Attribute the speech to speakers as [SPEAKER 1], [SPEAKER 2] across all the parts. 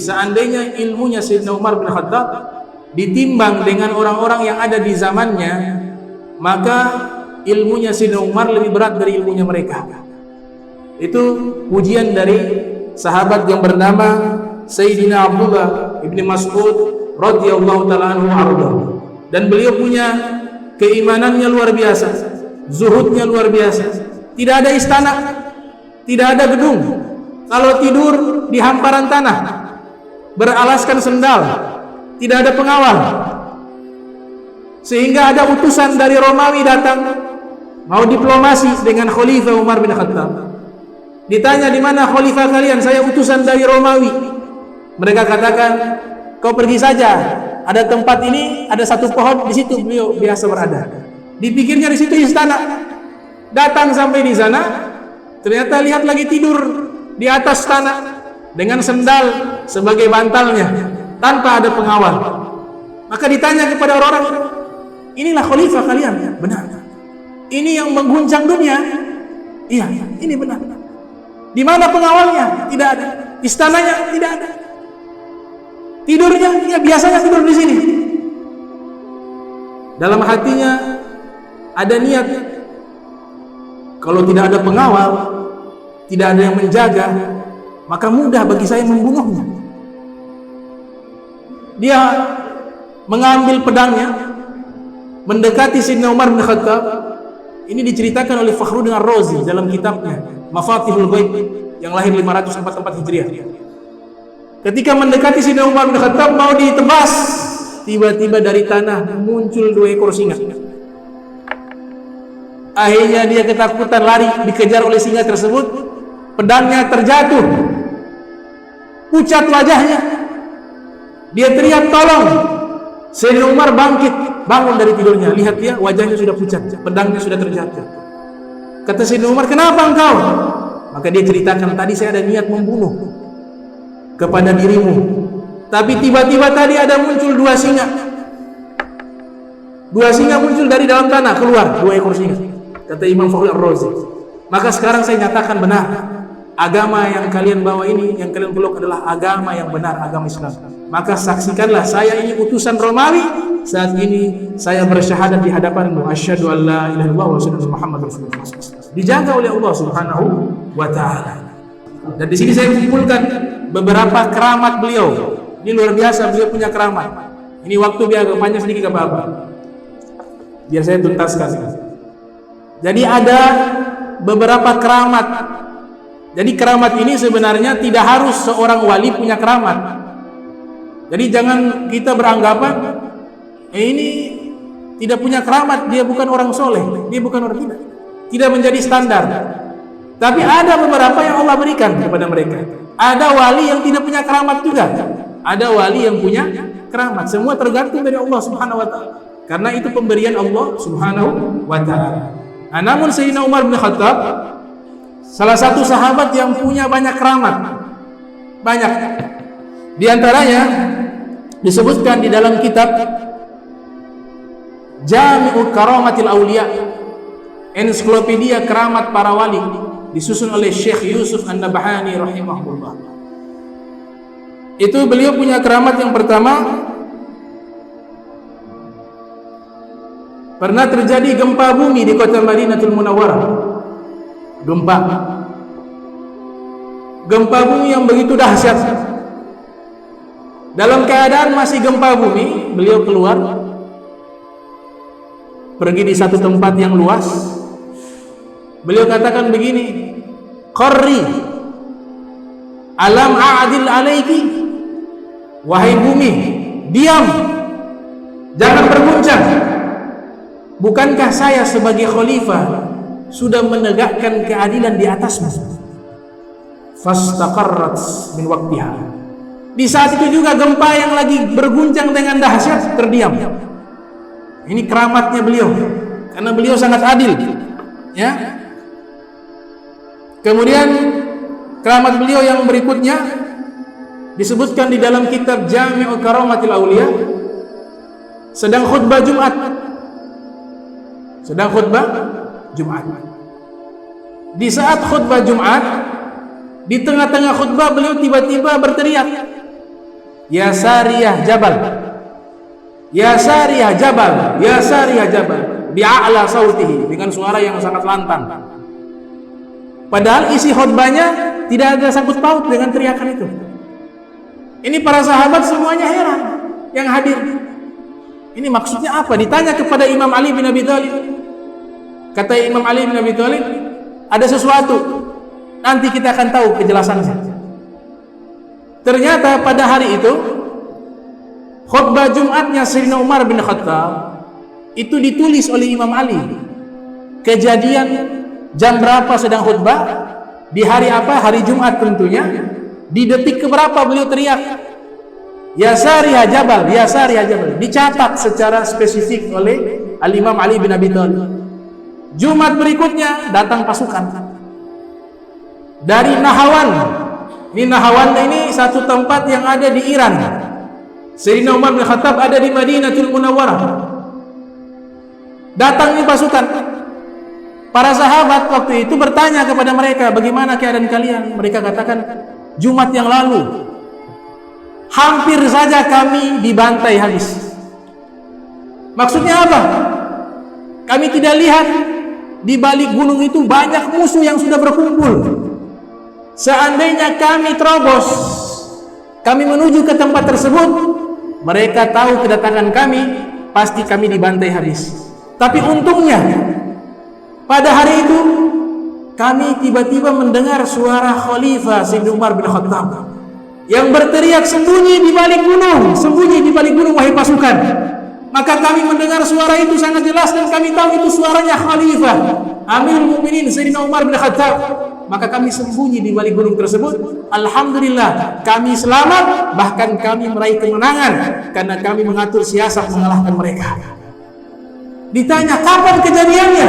[SPEAKER 1] Seandainya ilmunya Sayyidina Umar bin Khattab ditimbang dengan orang-orang yang ada di zamannya, maka ilmunya Sayyidina Umar lebih berat dari ilmunya mereka. Itu pujian dari sahabat yang bernama Sayyidina Abdullah ibni Mas'ud radhiyallahu ta'ala anhu arda. Dan beliau punya keimanannya luar biasa, zuhudnya luar biasa. Tidak ada istana, tidak ada gedung. Kalau tidur di hamparan tanah, beralaskan sendal, tidak ada pengawal. Sehingga ada utusan dari Romawi datang mau diplomasi dengan Khalifah Umar bin Khattab. Ditanya, di mana khalifah kalian? Saya utusan dari Romawi. Mereka katakan, kau pergi saja. Ada tempat ini, ada satu pohon, di situ beliau biasa berada. Dipikirnya di situ istana. Datang sampai di sana, ternyata lihat lagi tidur di atas tanah dengan sendal sebagai bantalnya, tanpa ada pengawal. Maka ditanya kepada orang-orang, inilah khalifah kalian? Benar. Ini yang mengguncang dunia? Iya, ini benar. Di mana pengawalnya? Tidak ada. Istananya? Tidak ada. Tidurnya? Ya biasanya tidur di sini. Dalam hatinya ada niat, kalau tidak ada pengawal, tidak ada yang menjaga, maka mudah bagi saya membunuhnya. Dia mengambil pedangnya, mendekati Sayyidina Umar bin Khattab. Ini diceritakan oleh Fakhruddin Ar-Razi dalam kitabnya Mafatihul Ghaib yang lahir 544 Hijriah. Ketika mendekati Sayyidina Umar bin Khattab mau ditebas, tiba-tiba dari tanah muncul 2 ekor singa. Akhirnya dia ketakutan lari, dikejar oleh singa tersebut. Pedangnya terjatuh, pucat wajahnya. Dia teriak, tolong. Sayyidina Umar bangkit, bangun dari tidurnya. Lihat dia, wajahnya sudah pucat, pedangnya sudah terjatuh. Kata Sayyidina Umar, kenapa engkau? Maka dia ceritakan, tadi saya ada niat membunuh kepada dirimu, tapi tiba-tiba tadi ada muncul 2 singa. 2 singa muncul dari dalam tanah, keluar 2 ekor singa. Kata Imam Fakhruddin Ar-Razi. Maka sekarang saya nyatakan benar, agama yang kalian bawa ini, yang kalian peluk adalah agama yang benar, agama Islam. Maka saksikanlah, saya ini utusan Romawi, saat ini saya bersyahadat di hadapanmu, asyhadu an la ilaha illallah wa asyhadu anna Muhammadar Rasulullah. Dijaga oleh Allah Subhanahu wa taala. Dan di sini saya kumpulkan beberapa keramat beliau. Ini luar biasa, beliau punya keramat. Ini waktu biar panjang sedikit apa-apa, biar saya tuntaskan. Jadi ada beberapa keramat. Jadi keramat ini sebenarnya tidak harus seorang wali punya keramat. Jadi jangan kita beranggapan ini tidak punya keramat, dia bukan orang soleh, dia bukan orang tidak menjadi standar. Tapi ada beberapa yang Allah berikan kepada mereka. Ada wali yang tidak punya keramat juga. Ada wali yang punya keramat. Semua tergantung dari Allah Subhanahu wa taala. Karena itu pemberian Allah Subhanahu wa taala. Nah, namun Sayyidina Umar bin Khattab salah satu sahabat yang punya banyak keramat. Banyak. Di antaranya disebutkan di dalam kitab Jami'u Karamatil Auliya, ensiklopedia keramat para wali, disusun oleh Syekh Yusuf An-Nabhani rahimahullah. Itu beliau punya keramat yang pertama, pernah terjadi gempa bumi di kota Madinatul Munawwarah. Gempa bumi yang begitu dahsyat. Dalam keadaan masih gempa bumi, beliau keluar, pergi di satu tempat yang luas. Beliau katakan begini, qarri alam a'adil alaiki, wahai bumi, diam, jangan berguncang. Bukankah saya sebagai khalifah sudah menegakkan keadilan di atasmu? Fastaqarrat min waqtiha. Di saat itu juga gempa yang lagi berguncang dengan dahsyat terdiam. Ini keramatnya beliau, karena beliau sangat adil, ya. Kemudian keramat beliau yang berikutnya disebutkan di dalam kitab Jami'u Karamatil Auliya, sedang khutbah Jumat. Di saat khutbah Jumat, di tengah-tengah khutbah beliau tiba-tiba berteriak, ya Sariyah Jabal, ya Sariyah Jabal, ya Sariyah Jabal, bi'a'la sautihi, dengan suara yang sangat lantang. Padahal isi khutbahnya tidak ada sangkut paut dengan teriakan itu. Ini para sahabat semuanya heran yang hadir. Ini maksudnya apa? Ditanya kepada Imam Ali bin Abi Thalib. Kata Imam Ali bin Abi Thalib, ada sesuatu, nanti kita akan tahu kejelasannya. Ternyata pada hari itu khutbah Jumatnya Sayyidina Umar bin Khattab itu ditulis oleh Imam Ali. Kejadian jam berapa sedang khutbah, di hari apa, hari Jumat tentunya, di detik keberapa beliau teriak ya Sariyah Jabal, ya Sariyah Jabal, dicatat secara spesifik oleh Al-Imam Ali bin Abi Thalib. Jumat berikutnya datang pasukan dari Nahawan. Ini Nahawan ini satu tempat yang ada di Iran. Sayyidina Umar bin Khattab ada di Madinatul Munawwarah. Datang ini pasukan. Para sahabat waktu itu bertanya kepada mereka, bagaimana keadaan kalian? Mereka katakan, Jumat yang lalu hampir saja kami dibantai habis. Maksudnya apa? Kami tidak lihat di balik gunung itu banyak musuh yang sudah berkumpul. Seandainya kami terobos, kami menuju ke tempat tersebut, mereka tahu kedatangan kami, pasti kami dibantai habis. Tapi untungnya pada hari itu kami tiba-tiba mendengar suara Khalifah Sayyidina Umar bin Khattab yang berteriak, sembunyi di balik gunung, sembunyi di balik gunung wahai pasukan. Maka kami mendengar suara itu sangat jelas dan kami tahu itu suaranya Khalifah Amirul Mukminin Sayyidina Umar bin Khattab. Maka kami sembunyi di balik gunung tersebut. Alhamdulillah kami selamat, bahkan kami meraih kemenangan karena kami mengatur siasat mengalahkan mereka. Ditanya kapan kejadiannya,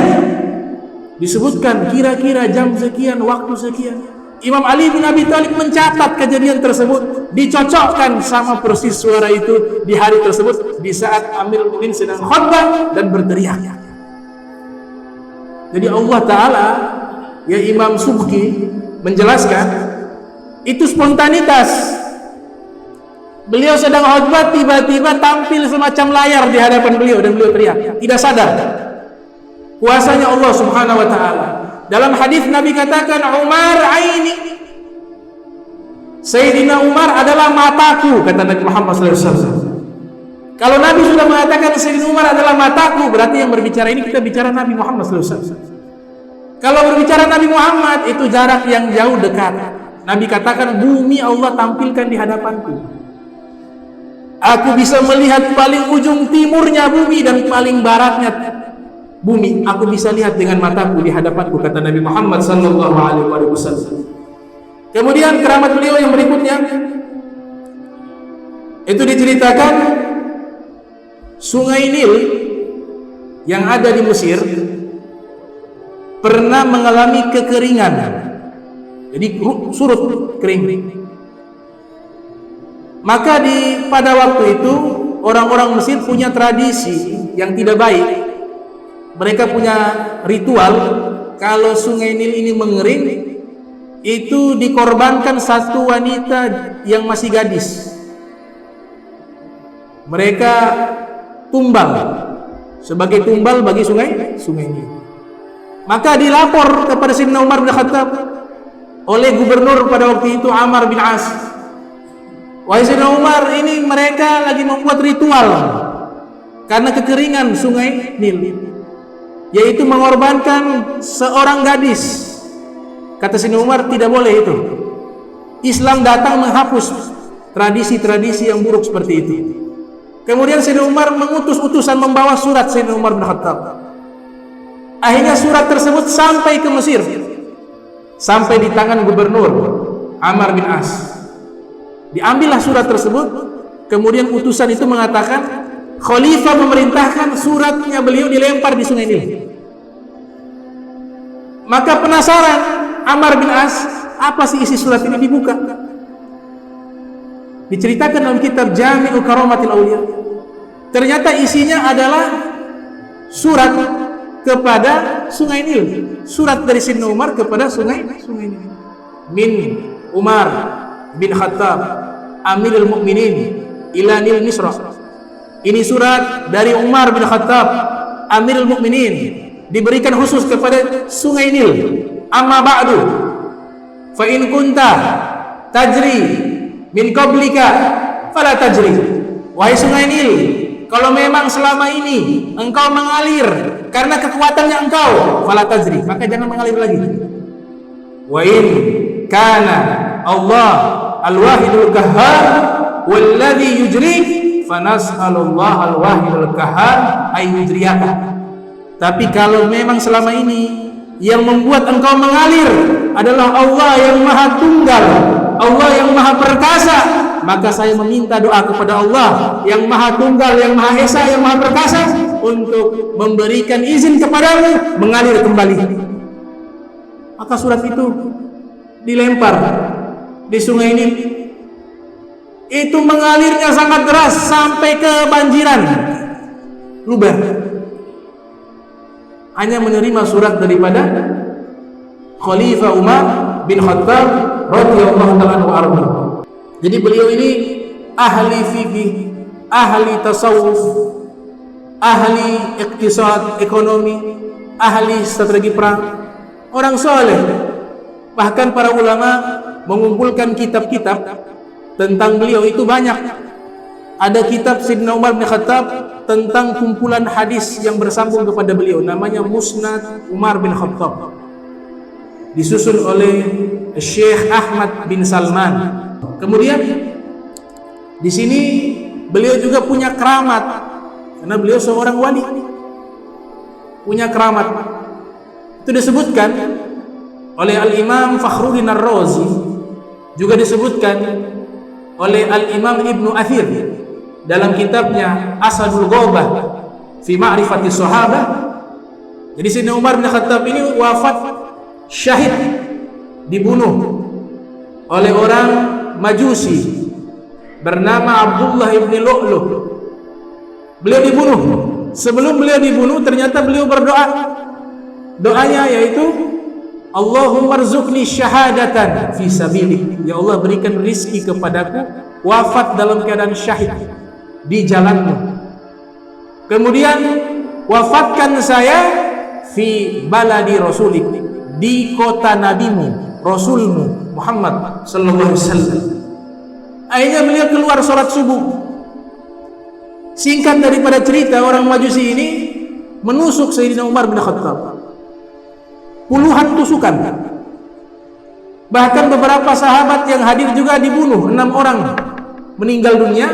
[SPEAKER 1] disebutkan kira-kira jam sekian, waktu sekian. Imam Ali bin Abi Thalib mencatat kejadian tersebut, dicocokkan sama persis suara itu di hari tersebut, di saat Amirul Mukminin sedang khutbah dan berteriak. Jadi Allah Ta'ala, ya Imam Subki menjelaskan, itu spontanitas. Beliau sedang khutbah, tiba-tiba tampil semacam layar di hadapan beliau dan beliau teriak, tidak sadar kuasanya Allah Subhanahu wa Ta'ala. Dalam hadis Nabi katakan, Umar aini, Sayyidina Umar adalah mataku, kata Nabi Muhammad SAW. Kalau Nabi sudah mengatakan Sayyidina Umar adalah mataku, berarti yang berbicara ini kita bicara Nabi Muhammad SAW. Kalau berbicara Nabi Muhammad, itu jarak yang jauh dekat. Nabi katakan, bumi Allah tampilkan di hadapanku. Aku bisa melihat paling ujung timurnya bumi dan paling baratnya bumi. Aku bisa lihat dengan mataku di hadapanku, kata Nabi Muhammad SAW. Kemudian keramat beliau yang berikutnya, itu diceritakan Sungai Nil yang ada di Mesir pernah mengalami kekeringan. Jadi surut, kering. Maka pada waktu itu orang-orang Mesir punya tradisi yang tidak baik. Mereka punya ritual, kalau Sungai Nil ini mengering, itu dikorbankan satu wanita yang masih gadis. Mereka tumbal sebagai tumbal bagi sungai Nil. Maka dilapor kepada Sayyidina Umar bin Khattab oleh gubernur pada waktu itu, Amr bin As. Wahai Sayyidina Umar, ini mereka lagi membuat ritual karena kekeringan Sungai Nil, yaitu mengorbankan seorang gadis. Kata Sayyidina Umar, tidak boleh itu. Islam datang menghapus tradisi-tradisi yang buruk seperti itu. Kemudian Sayyidina Umar mengutus utusan membawa surat Sayyidina Umar bin Khattab. Akhirnya surat tersebut sampai ke Mesir, sampai di tangan gubernur Amr bin As. Diambillah surat tersebut. Kemudian utusan itu mengatakan, Khalifah memerintahkan suratnya beliau dilempar di Sungai Nil. Maka penasaran Amr bin As, apa sih isi surat ini? Dibuka. Diceritakan dalam kitab Jami'u Karamatil Auliya. Ternyata isinya adalah surat kepada Sungai Nil. Surat dari Sayyidina Umar kepada Sungai Nil. Min Umar bin Khattab Amirul Mukminin ila Nil Misra. Ini surat dari Umar bin Khattab, Amirul Mukminin, diberikan khusus kepada Sungai Nil. Amma ba'du, fa in kunta tajri min qablika fala tajri. Wahai Sungai Nil, kalau memang selama ini engkau mengalir karena kekuatannya engkau, fala tajri, maka jangan mengalir lagi. Wa in kana Allah al-wahidul qahhar walladhi yujrik fanas'alullah al-wahidul qahhar ay yujriyaka. Tapi kalau memang selama ini yang membuat engkau mengalir adalah Allah yang Maha Tunggal, Allah yang Maha Perkasa, maka saya meminta doa kepada Allah yang Maha Tunggal, yang Maha Esa, yang Maha Perkasa untuk memberikan izin kepadamu mengalir kembali. Maka surat itu dilempar di Sungai Nil. Itu mengalirnya sangat deras sampai ke banjiran Lubang. Hanya menerima surat daripada Khalifah Umar bin Khattab radhiyallahu ta'ala anhu. Jadi beliau ini ahli fikih, ahli tasawuf, ahli iktisad, ekonomi, ahli strategi perang, orang soleh. Bahkan para ulama mengumpulkan kitab-kitab tentang beliau itu banyak. Ada kitab Sayyidina Umar bin Khattab tentang kumpulan hadis yang bersambung kepada beliau, namanya Musnad Umar bin Khattab, disusun oleh Syekh Ahmad bin Salman. Kemudian di sini beliau juga punya keramat, karena beliau seorang wali, punya keramat. Itu disebutkan oleh Al-Imam Fakhruddin Ar-Razi, juga disebutkan oleh Al-Imam Ibnu Athir dalam kitabnya Asadul Ghobah fi Ma'rifati Sahabah. Jadi Sayyidina Umar bin Khattab ini wafat syahid, dibunuh oleh orang Majusi bernama Abdullah ibn Lu'luh. Beliau dibunuh. Sebelum beliau dibunuh, ternyata beliau berdoa. Doanya yaitu Allahumma rzuqni syahadatan fi sabilik. Ya Allah, berikan rizki kepadaku wafat dalam keadaan syahid di jalanmu. Kemudian wafatkan saya fi baladi rasulik, di kota nabimu, rasulmu Muhammad sallallahu alaihi wasallam. Akhirnya beliau keluar sholat subuh. Singkat daripada cerita, orang Majusi ini menusuk Sayyidina Umar bin Khattab. Puluhan tusukan. Bahkan beberapa sahabat yang hadir juga dibunuh. 6 orang meninggal dunia,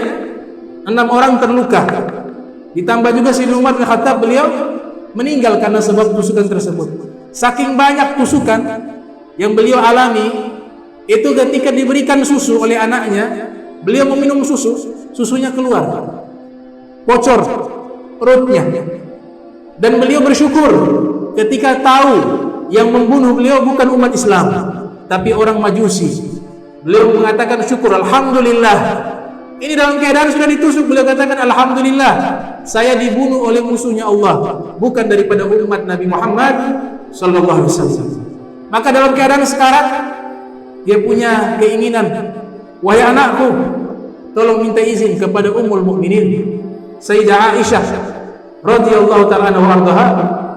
[SPEAKER 1] 6 orang terluka. Ditambah juga Sayyidina Umar bin Khattab, beliau meninggal karena sebab tusukan tersebut. Saking banyak tusukan yang beliau alami, itu ketika diberikan susu oleh anaknya, beliau meminum susu, susunya keluar, bocor perutnya. Dan beliau bersyukur ketika tahu yang membunuh beliau bukan umat Islam, tapi orang Majusi. Beliau mengatakan syukur, alhamdulillah. Ini dalam keadaan sudah ditusuk, beliau katakan alhamdulillah, saya dibunuh oleh musuhnya Allah, bukan daripada umat Nabi Muhammad sallallahu alaihi wasallam. Maka dalam keadaan sekarang dia punya keinginan, wahai anakku, tolong minta izin kepada Ummul Mukminin Sayyidah Aisyah radhiyallahu ta'ala anha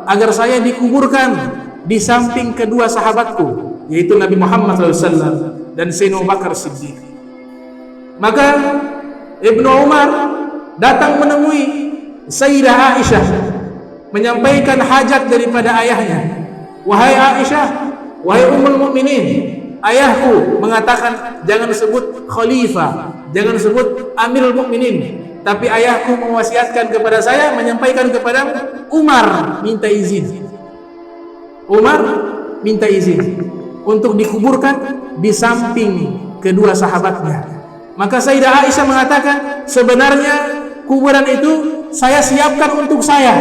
[SPEAKER 1] agar saya dikuburkan di samping kedua sahabatku, yaitu Nabi Muhammad SAW dan Sayyidina Abu Bakar Siddiq. Maka Ibnu Umar datang menemui Sayyidah Aisyah, menyampaikan hajat daripada ayahnya. Wahai Aisyah, wahai Ummul Mukminin, ayahku mengatakan jangan sebut khalifah, jangan sebut Amirul Mukminin, tapi ayahku mewasiatkan kepada saya, menyampaikan kepada Umar minta izin. Umar minta izin untuk dikuburkan di samping kedua sahabatnya. Maka Sayyidah Aisyah mengatakan, sebenarnya kuburan itu saya siapkan untuk saya,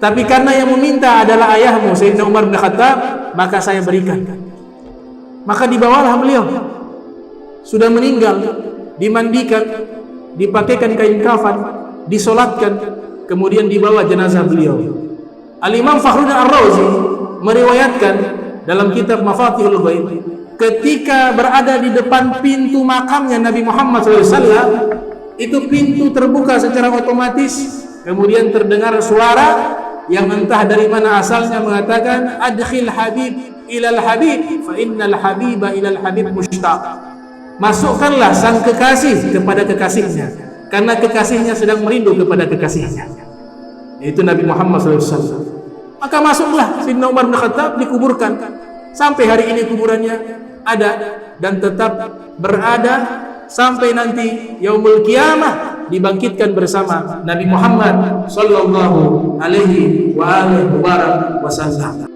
[SPEAKER 1] tapi karena yang meminta adalah ayahmu Sayyidina Umar bin Khattab, maka saya berikan. Maka dibawalah beliau, sudah meninggal, dimandikan, dipakaikan kain kafan, disolatkan, kemudian dibawa jenazah beliau. Al-Imam Fakhruddin Ar-Razi meriwayatkan dalam kitab Mafatihul Ghaib, ketika berada di depan pintu makamnya Nabi Muhammad SAW, itu pintu terbuka secara otomatis, kemudian terdengar suara yang entah dari mana asalnya mengatakan, adkhil habib ilal habib fa innal habiba ilal habib mushtaq. Masukkanlah sang kekasih kepada kekasihnya, karena kekasihnya sedang merindu kepada kekasihnya, yaitu Nabi Muhammad SAW. Maka masuklah Sayyidina Umar bin Khattab, dikuburkan. Sampai hari ini kuburannya ada dan tetap berada sampai nanti yaumul qiyamah dibangkitkan bersama Nabi Muhammad sallallahu alaihi wa alihi wasallam.